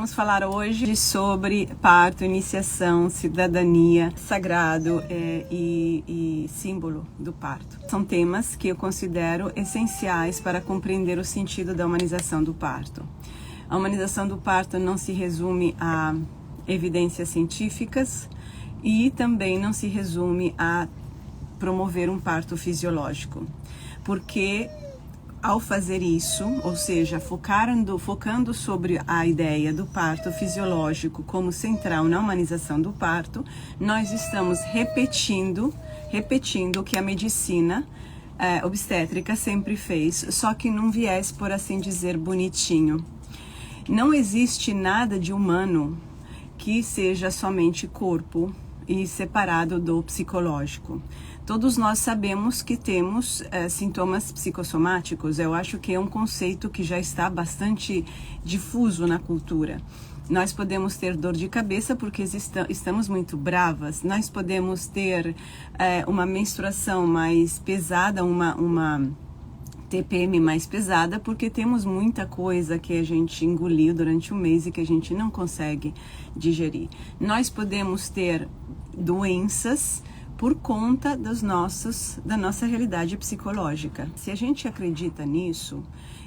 Vamos falar hoje sobre parto, iniciação, cidadania, sagrado e símbolo do parto. São temas que eu considero essenciais para compreender o sentido da humanização do parto. A humanização do parto não se resume a evidências científicas e também não se resume a promover um parto fisiológico, porque ao fazer isso, ou seja, focando sobre a ideia do parto fisiológico como central na humanização do parto, nós estamos repetindo o que a medicina obstétrica sempre fez, só que num viés, por assim dizer, bonitinho. Não existe nada de humano que seja somente corpo e separado do psicológico. Todos nós sabemos que temos sintomas psicossomáticos. Eu acho que é um conceito que já está bastante difuso na cultura. Nós podemos ter dor de cabeça porque estamos muito bravas. Nós podemos ter uma menstruação mais pesada, uma TPM mais pesada, porque temos muita coisa que a gente engoliu durante um mês e que a gente não consegue digerir. Nós podemos ter doenças por conta da nossa realidade psicológica. Se a gente acredita nisso,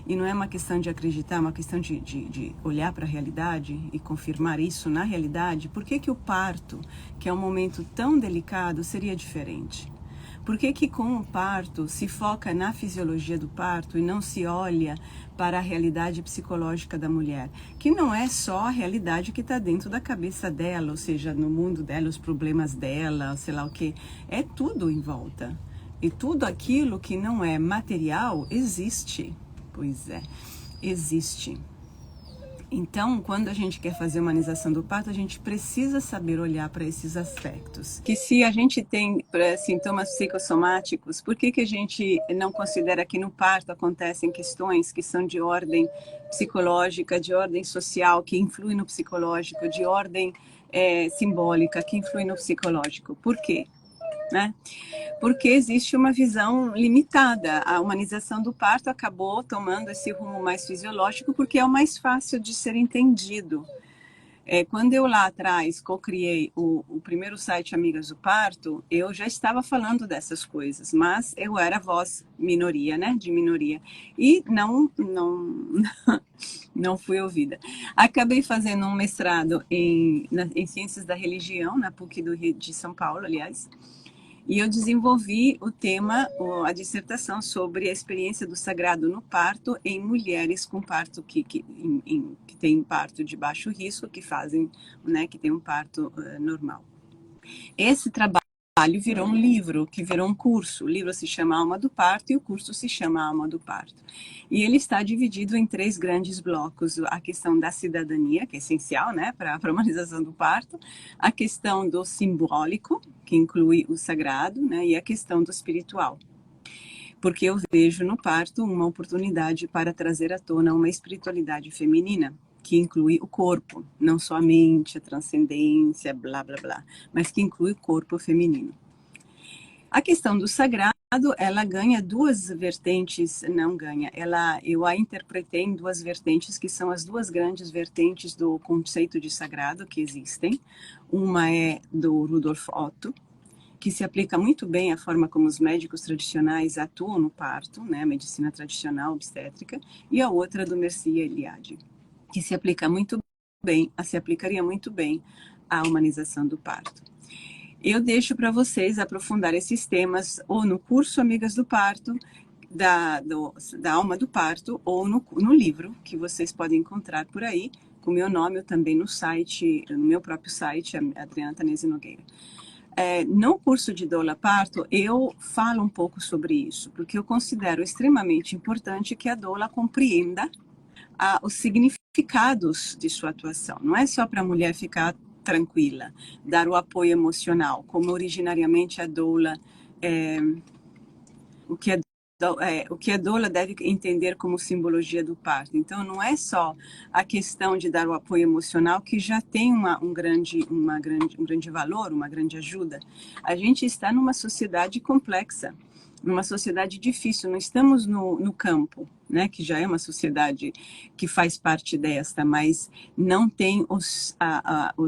e não é uma questão de acreditar, é uma questão de olhar para a realidade e confirmar isso na realidade, por que o parto, que é um momento tão delicado, seria diferente? Por que com o parto se foca na fisiologia do parto e não se olha para a realidade psicológica da mulher? Que não é só a realidade que está dentro da cabeça dela, ou seja, no mundo dela, os problemas dela, sei lá o que. É tudo em volta. E tudo aquilo que não é material existe. Pois é, existe. Então, quando a gente quer fazer humanização do parto, a gente precisa saber olhar para esses aspectos. Que se a gente tem sintomas psicossomáticos, por que a gente não considera que no parto acontecem questões que são de ordem psicológica, de ordem social, que influem no psicológico, de ordem simbólica, que influem no psicológico? Por quê? Né? Porque existe uma visão limitada. A humanização do parto acabou tomando esse rumo mais fisiológico porque é o mais fácil de ser entendido. Quando eu lá atrás co-criei o primeiro site Amigas do Parto, eu já estava falando dessas coisas, mas eu era voz minoria, né? De minoria. E não fui ouvida. Acabei fazendo um mestrado em Ciências da Religião, na PUC de São Paulo, aliás. E eu desenvolvi o tema, a dissertação sobre a experiência do sagrado no parto em mulheres com parto que têm parto de baixo risco, que fazem, né, que tem um parto normal. Esse trabalho virou um livro, que virou um curso. O livro se chama Alma do Parto e o curso se chama Alma do Parto. E ele está dividido em 3 grandes blocos. A questão da cidadania, que é essencial, né, para a humanização do parto. A questão do simbólico, que inclui o sagrado, né, e a questão do espiritual. Porque eu vejo no parto uma oportunidade para trazer à tona uma espiritualidade feminina, que inclui o corpo, não só a mente, a transcendência, blá, blá, blá, mas que inclui o corpo feminino. A questão do sagrado, ela ganha 2 vertentes, não ganha, eu a interpretei em 2 vertentes, que são as 2 grandes vertentes do conceito de sagrado que existem. Uma é do Rudolf Otto, que se aplica muito bem à forma como os médicos tradicionais atuam no parto, né, a medicina tradicional obstétrica, e a outra do Mircea Eliade, que se aplicaria muito bem à humanização do parto. Eu deixo para vocês aprofundar esses temas ou no curso Amigas do Parto, da Alma do Parto, ou no livro, que vocês podem encontrar por aí, com o meu nome, ou também no meu próprio site, Adriana Tanese Nogueira. No curso de doula parto, eu falo um pouco sobre isso, porque eu considero extremamente importante que a doula compreenda os significados de sua atuação. Não é só para a mulher ficar tranquila, dar o apoio emocional, como originariamente a doula, o que a doula deve entender como simbologia do parto. Então, não é só a questão de dar o apoio emocional, que já tem um grande valor, uma grande ajuda. A gente está numa sociedade complexa, numa sociedade difícil, não estamos no campo, né, que já é uma sociedade que faz parte desta, mas não tem os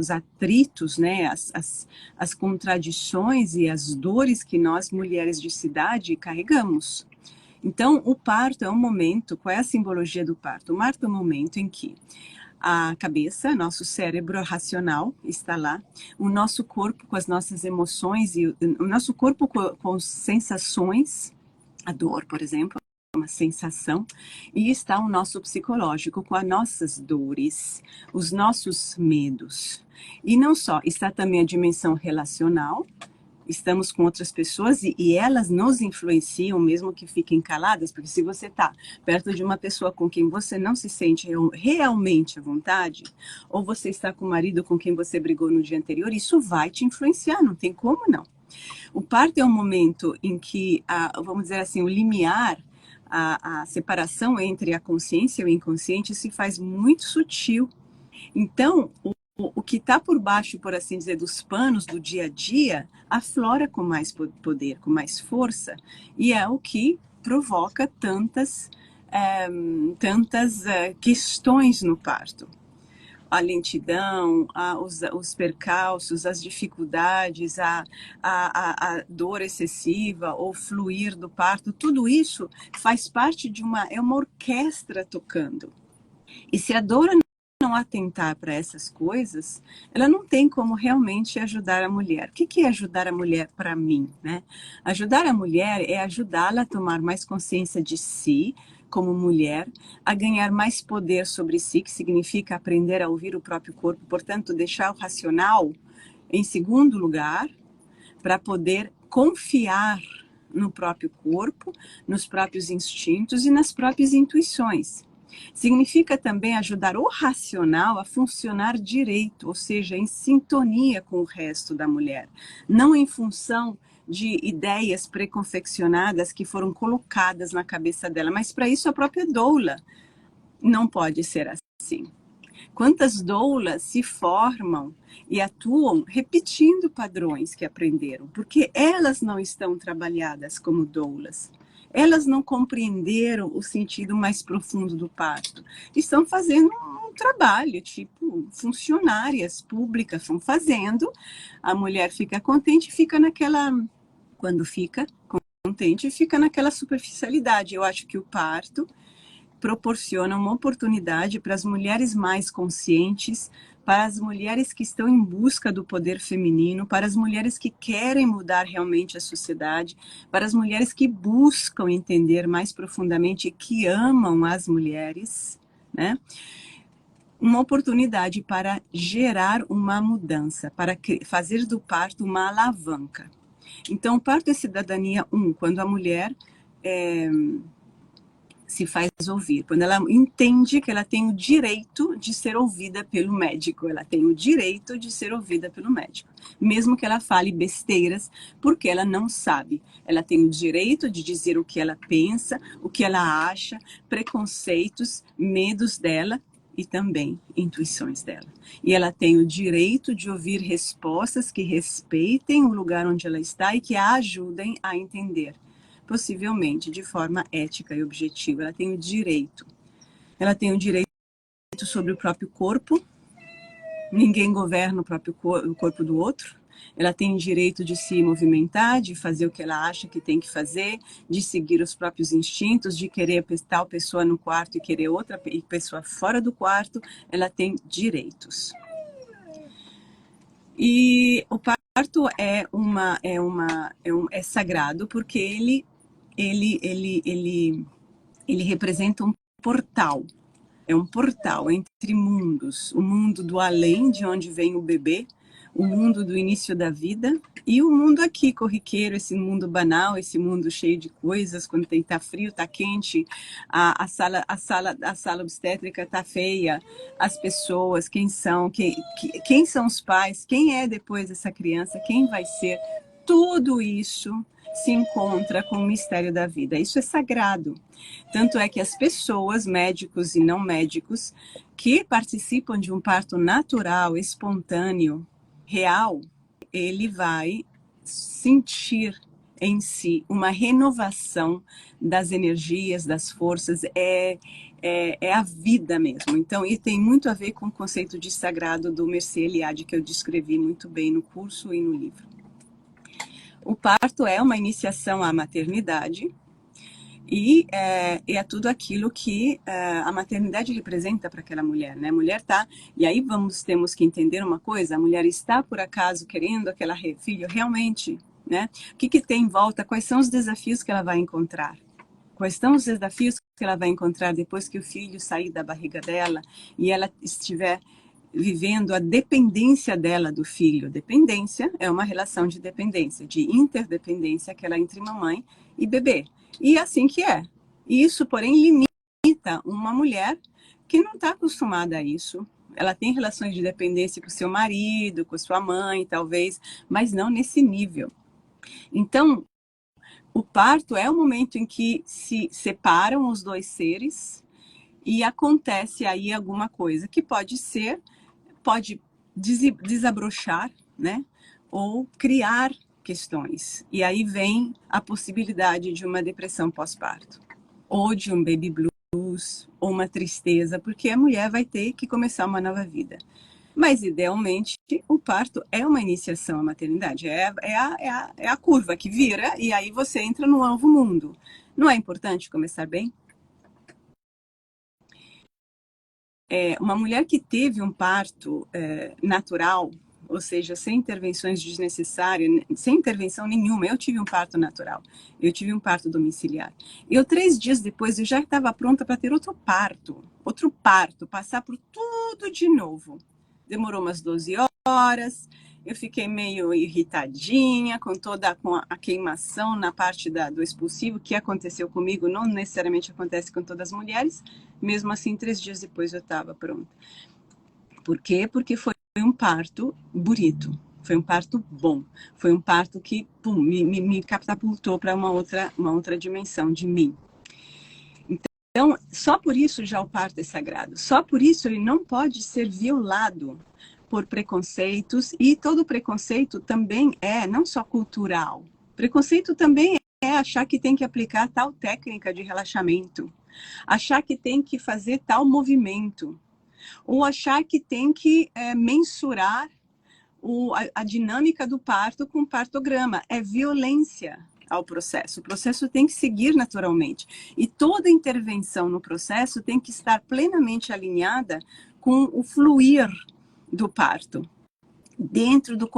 atritos, né, as contradições e as dores que nós, mulheres de cidade, carregamos. Então, o parto é um momento, qual é a simbologia do parto? O parto é um momento em que a cabeça, nosso cérebro racional está lá, o nosso corpo com as nossas emoções e o nosso corpo com sensações, a dor, por exemplo, uma sensação, e está o nosso psicológico com as nossas dores, os nossos medos. E não só, está também a dimensão relacional, estamos com outras pessoas e elas nos influenciam, mesmo que fiquem caladas, porque se você está perto de uma pessoa com quem você não se sente realmente à vontade, ou você está com o marido com quem você brigou no dia anterior, isso vai te influenciar, não tem como não. O parto é um momento em que, vamos dizer assim, o limiar, a separação entre a consciência e o inconsciente se faz muito sutil. Então, o que está por baixo, por assim dizer, dos panos do dia a dia, aflora com mais poder, com mais força, e é o que provoca tantas questões no parto. A lentidão, os percalços, as dificuldades, a dor excessiva, ou fluir do parto, tudo isso faz parte de uma orquestra tocando. E se a dor não atentar para essas coisas, ela não tem como realmente ajudar a mulher. O que é ajudar a mulher para mim, né? Ajudar a mulher é ajudá-la a tomar mais consciência de si, como mulher, a ganhar mais poder sobre si, que significa aprender a ouvir o próprio corpo, portanto, deixar o racional em segundo lugar, para poder confiar no próprio corpo, nos próprios instintos e nas próprias intuições. Significa também ajudar o racional a funcionar direito, ou seja, em sintonia com o resto da mulher, não em função de ideias preconfeccionadas que foram colocadas na cabeça dela, mas para isso a própria doula não pode ser assim. Quantas doulas se formam e atuam repetindo padrões que aprenderam, porque elas não estão trabalhadas como doulas. Elas não compreenderam o sentido mais profundo do parto. Estão fazendo um trabalho, tipo funcionárias públicas estão fazendo. A mulher fica contente, fica naquela... Quando fica contente, fica naquela superficialidade. Eu acho que o parto proporciona uma oportunidade para as mulheres mais conscientes, para as mulheres que estão em busca do poder feminino, para as mulheres que querem mudar realmente a sociedade, para as mulheres que buscam entender mais profundamente e que amam as mulheres, né? Uma oportunidade para gerar uma mudança, para fazer do parto uma alavanca. Então, o parto é cidadania 1, quando a mulher se faz ouvir, quando ela entende que ela tem o direito de ser ouvida pelo médico, ela tem o direito de ser ouvida pelo médico, mesmo que ela fale besteiras, porque ela não sabe. Ela tem o direito de dizer o que ela pensa, o que ela acha, preconceitos, medos dela e também intuições dela. E ela tem o direito de ouvir respostas que respeitem o lugar onde ela está e que a ajudem a entender, possivelmente de forma ética e objetiva. Ela tem o direito. Ela tem o direito sobre o próprio corpo. Ninguém governa o próprio o corpo do outro. Ela tem o direito de se movimentar, de fazer o que ela acha que tem que fazer, de seguir os próprios instintos, de querer tal pessoa no quarto e querer outra pessoa fora do quarto. Ela tem direitos. E o parto é sagrado porque ele representa um portal. É um portal entre mundos. O mundo do além, de onde vem o bebê, o mundo do início da vida, e o mundo aqui, corriqueiro, esse mundo banal, esse mundo cheio de coisas, quando tá frio, tá quente, a sala obstétrica tá feia, as pessoas, quem são os pais, quem é depois essa criança, quem vai ser, tudo isso se encontra com o mistério da vida. Isso é sagrado. Tanto é que as pessoas, médicos e não médicos, que participam de um parto natural, espontâneo, real, ele vai sentir em si, uma renovação das energias, das forças, é a vida mesmo. Então, e tem muito a ver com o conceito de sagrado do Mircea Eliade, que eu descrevi muito bem no curso e no livro. O parto é uma iniciação à maternidade, e é tudo aquilo que a maternidade representa para aquela mulher, né? A mulher tá, e aí temos que entender uma coisa: a mulher está por acaso querendo aquela filho realmente, né? O que tem em volta? Quais são os desafios que ela vai encontrar? Quais são os desafios que ela vai encontrar depois que o filho sair da barriga dela e ela estiver vivendo a dependência dela do filho? Dependência é uma relação de dependência, de interdependência, aquela entre mamãe e bebê. E assim que é. Isso, porém, limita uma mulher que não está acostumada a isso. Ela tem relações de dependência com seu marido, com sua mãe, talvez, mas não nesse nível. Então, o parto é o momento em que se separam os dois seres e acontece aí alguma coisa que pode desabrochar, né? Ou criar questões. E aí vem a possibilidade de uma depressão pós-parto, ou de um baby blues, ou uma tristeza, porque a mulher vai ter que começar uma nova vida. Mas, idealmente, o parto é uma iniciação à maternidade, é a curva que vira, e aí você entra no novo mundo. Não é importante começar bem? Uma mulher que teve um parto natural, ou seja, sem intervenções desnecessárias, sem intervenção nenhuma. Eu tive um parto natural, eu tive um parto domiciliar. 3 dias depois, eu já estava pronta para ter outro parto, passar por tudo de novo. Demorou umas 12 horas, eu fiquei meio irritadinha com a queimação na parte do expulsivo, que aconteceu comigo, não necessariamente acontece com todas as mulheres. Mesmo assim, 3 dias depois eu estava pronta. Por quê? Porque foi um parto bonito, foi um parto bom, foi um parto que me catapultou para uma outra dimensão de mim. Então, só por isso já o parto é sagrado, só por isso ele não pode ser violado por preconceitos, e todo preconceito também não só cultural, preconceito também é achar que tem que aplicar tal técnica de relaxamento, achar que tem que fazer tal movimento, ou achar que tem que mensurar a dinâmica do parto com o partograma. É violência ao processo. O processo tem que seguir naturalmente. E toda intervenção no processo tem que estar plenamente alinhada com o fluir do parto, dentro do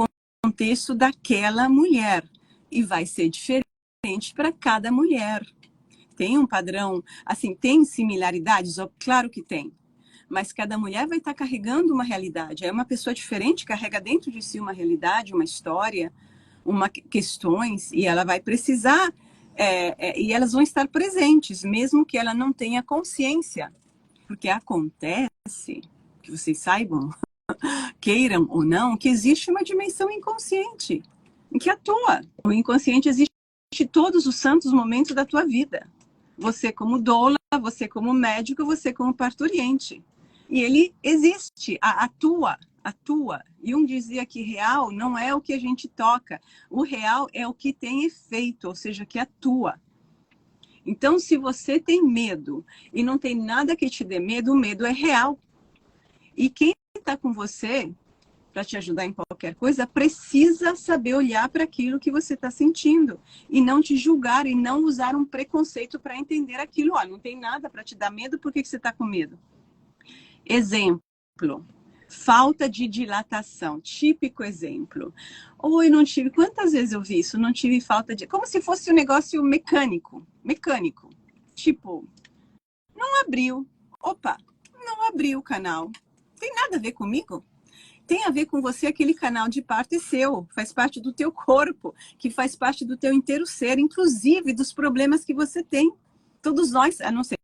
contexto daquela mulher. E vai ser diferente para cada mulher. Tem um padrão, assim, tem similaridades? Claro que tem. Mas cada mulher vai estar carregando uma realidade. É uma pessoa diferente, carrega dentro de si uma realidade, uma história, questões, e ela vai precisar, e elas vão estar presentes, mesmo que ela não tenha consciência. Porque acontece, que vocês saibam, queiram ou não, que existe uma dimensão inconsciente, em que atua. O inconsciente existe todos os santos momentos da tua vida. Você como doula, você como médico, você como parturiente. E ele existe, atua. Jung dizia que real não é o que a gente toca, o real é o que tem efeito, ou seja, que atua. Então, se você tem medo e não tem nada que te dê medo, o medo é real. E quem está com você para te ajudar em qualquer coisa precisa saber olhar para aquilo que você está sentindo e não te julgar e não usar um preconceito para entender aquilo. Não tem nada para te dar medo, por que você está com medo? Exemplo, falta de dilatação, típico exemplo. Oi, não tive, quantas vezes eu vi isso? Não tive falta de, como se fosse um negócio mecânico, tipo, não abriu, não abriu o canal, tem nada a ver comigo? Tem a ver com você, aquele canal de parto é seu, faz parte do teu corpo, que faz parte do teu inteiro ser, inclusive dos problemas que você tem. Todos nós, a não ser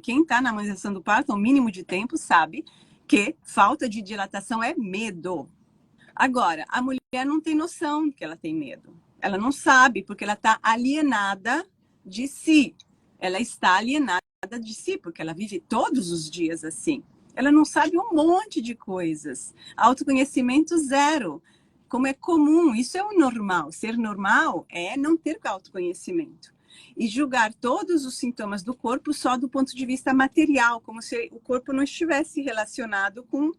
quem está na harmonização do parto, ao mínimo de tempo, sabe que falta de dilatação é medo. Agora, a mulher não tem noção que ela tem medo. Ela não sabe, porque ela está alienada de si. Ela está alienada de si, porque ela vive todos os dias assim. Ela não sabe um monte de coisas. Autoconhecimento zero. como é comum, isso é o normal. Ser normal é não ter autoconhecimento e julgar todos os sintomas do corpo só do ponto de vista material, como se o corpo não estivesse relacionado com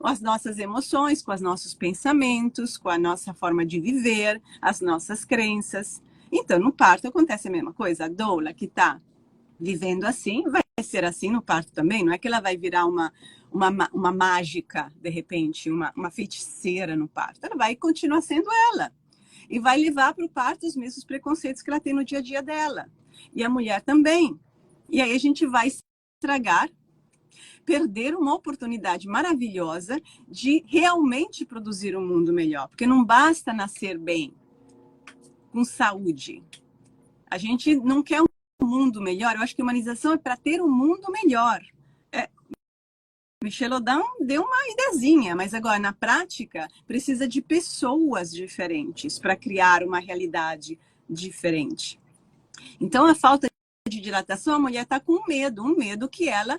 as nossas emoções, com os nossos pensamentos, com a nossa forma de viver, as nossas crenças. Então, no parto acontece a mesma coisa. A doula que está vivendo assim, vai ser assim no parto também. Não é que ela vai virar uma mágica, de repente, uma feiticeira no parto. Ela vai continuar sendo ela. E vai levar para o parto os mesmos preconceitos que ela tem no dia a dia dela. E a mulher também. E aí a gente vai estragar, perder uma oportunidade maravilhosa de realmente produzir um mundo melhor. Porque não basta nascer bem, com saúde. A gente não quer um mundo melhor. Eu acho que a humanização é para ter um mundo melhor. Michel Odin deu uma ideazinha, mas agora, na prática, precisa de pessoas diferentes para criar uma realidade diferente. Então, a falta de dilatação, a mulher está com um medo que ela,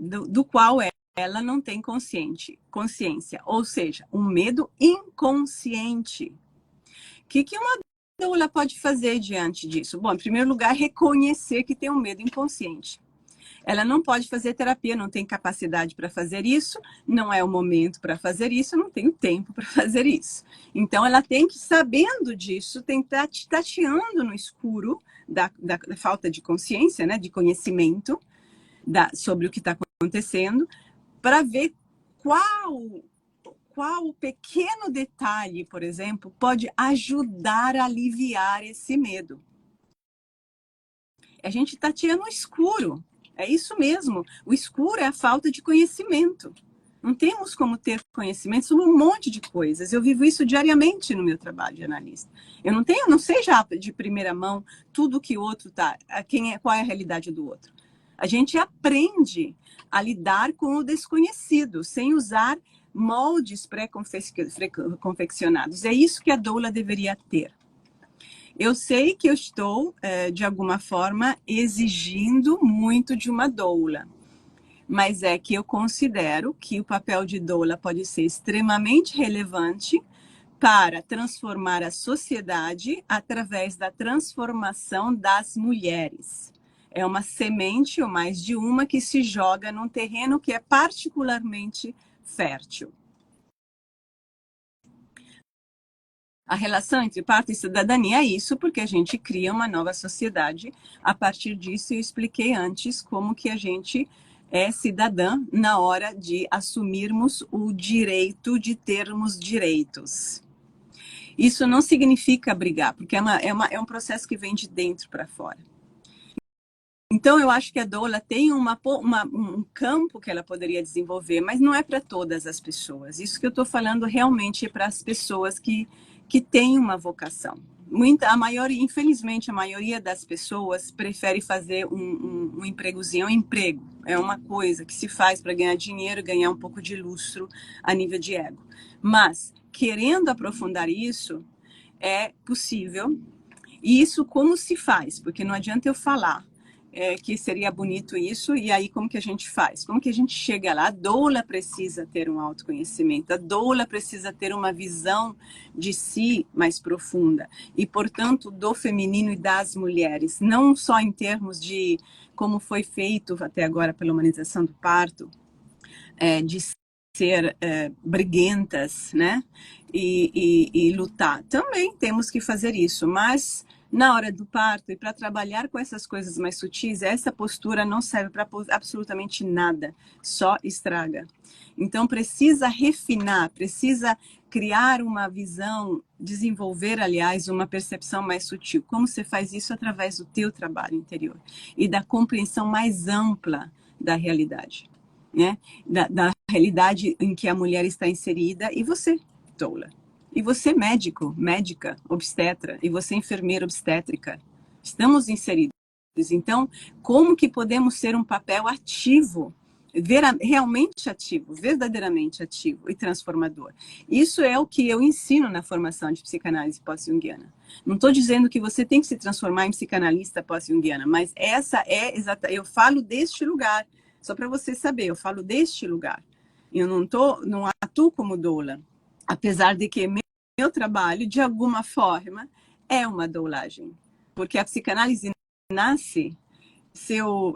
do qual ela não tem consciência, ou seja, um medo inconsciente. O que uma doula pode fazer diante disso? Bom, em primeiro lugar, reconhecer que tem um medo inconsciente. Ela não pode fazer terapia, não tem capacidade para fazer isso, não é o momento para fazer isso, não tem o tempo para fazer isso. Então, ela tem que, sabendo disso, tentar tateando no escuro da falta de consciência, né, de conhecimento sobre o que está acontecendo, para ver qual pequeno detalhe, por exemplo, pode ajudar a aliviar esse medo. A gente tateia no escuro. É isso mesmo. O escuro é a falta de conhecimento. Não temos como ter conhecimento sobre um monte de coisas. Eu vivo isso diariamente no meu trabalho de analista. Eu não sei já de primeira mão tudo que o outro tá, qual é a realidade do outro. A gente aprende a lidar com o desconhecido, sem usar moldes pré-confeccionados. É isso que a doula deveria ter. Eu sei que eu estou, de alguma forma, exigindo muito de uma doula, mas é que eu considero que o papel de doula pode ser extremamente relevante para transformar a sociedade através da transformação das mulheres. É uma semente, ou mais de uma, que se joga num terreno que é particularmente fértil. A relação entre parto e cidadania é isso, porque a gente cria uma nova sociedade. A partir disso, eu expliquei antes como que a gente é cidadã na hora de assumirmos o direito de termos direitos. Isso não significa brigar, porque é um processo que vem de dentro para fora. Então, eu acho que a doula tem um campo que ela poderia desenvolver, mas não é para todas as pessoas. Isso que eu estou falando realmente é para as pessoas que têm uma vocação. Infelizmente, a maioria das pessoas prefere fazer um empregozinho, um emprego. É uma coisa que se faz para ganhar dinheiro, ganhar um pouco de lustro a nível de ego. Mas, querendo aprofundar isso, é possível. E isso como se faz? Porque não adianta eu falar que seria bonito isso, e aí como que a gente faz? Como que a gente chega lá? A doula precisa ter um autoconhecimento, a doula precisa ter uma visão de si mais profunda, e portanto do feminino e das mulheres, não só em termos de como foi feito até agora pela humanização do parto, de ser briguentas, né? E lutar. Também temos que fazer isso, mas na hora do parto e para trabalhar com essas coisas mais sutis, essa postura não serve para absolutamente nada, só estraga. Então precisa refinar, precisa criar uma visão, desenvolver, aliás, uma percepção mais sutil. Como você faz isso? Através do teu trabalho interior e da compreensão mais ampla da realidade, né? Da realidade em que a mulher está inserida, e você, doula. E você, médico, médica, obstetra, e você, enfermeira obstétrica, estamos inseridos. Então, como que podemos ser um papel ativo, realmente ativo, verdadeiramente ativo e transformador? Isso é o que eu ensino na formação de psicanálise pós-junguiana. Não estou dizendo que você tem que se transformar em psicanalista pós-junguiana, mas essa é exata. Eu falo deste lugar, só para você saber, eu falo deste lugar. Eu não atuo como doula, apesar de que meu trabalho, de alguma forma, é uma doulagem. Porque a psicanálise nasce, seu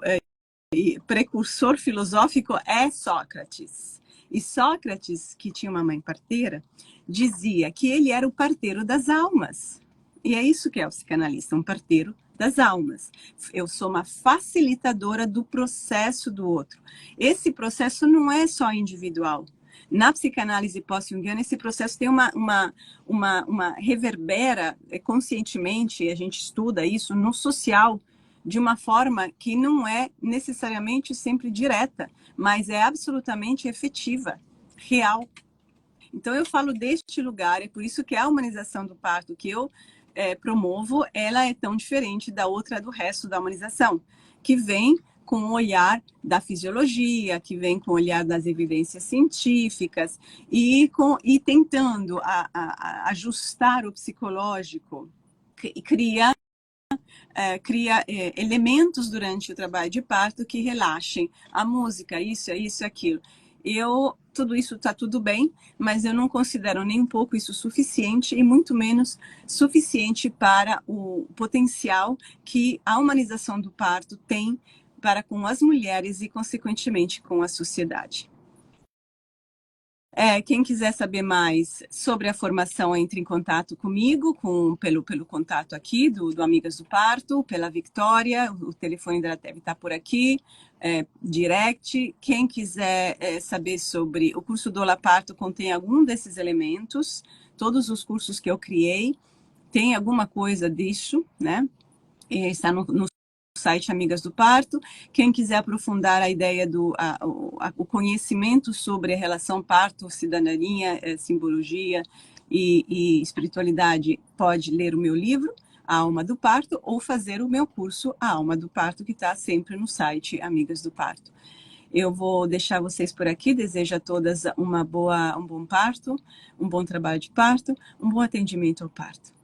precursor filosófico é Sócrates. E Sócrates, que tinha uma mãe parteira, dizia que ele era o parteiro das almas. E é isso que é o psicanalista, um parteiro das almas. Eu sou uma facilitadora do processo do outro. Esse processo não é só individual. Na psicanálise pós-junguiana, esse processo tem uma reverbera conscientemente, a gente estuda isso no social, de uma forma que não é necessariamente sempre direta, mas é absolutamente efetiva, real. Então eu falo deste lugar, é por isso que a humanização do parto que eu promovo, ela é tão diferente da outra do resto da humanização, que vem com o olhar da fisiologia, que vem com o olhar das evidências científicas e tentando ajustar o psicológico, cria elementos durante o trabalho de parto que relaxem. A música, isso, aquilo. Tudo isso está tudo bem, mas eu não considero nem um pouco isso suficiente e muito menos suficiente para o potencial que a humanização do parto tem para com as mulheres e, consequentemente, com a sociedade. Quem quiser saber mais sobre a formação, entre em contato comigo, pelo contato aqui do Amigas do Parto, pela Victoria, o telefone dela deve estar por aqui, direct. Quem quiser saber sobre o curso do Olá Parto, contém algum desses elementos, todos os cursos que eu criei, tem alguma coisa disso, né? Está no site Amigas do Parto. Quem quiser aprofundar a ideia o conhecimento sobre a relação parto, cidadania, simbologia e espiritualidade, pode ler o meu livro, A Alma do Parto, ou fazer o meu curso, A Alma do Parto, que está sempre no site Amigas do Parto. Eu vou deixar vocês por aqui, desejo a todas um bom parto, um bom trabalho de parto, um bom atendimento ao parto.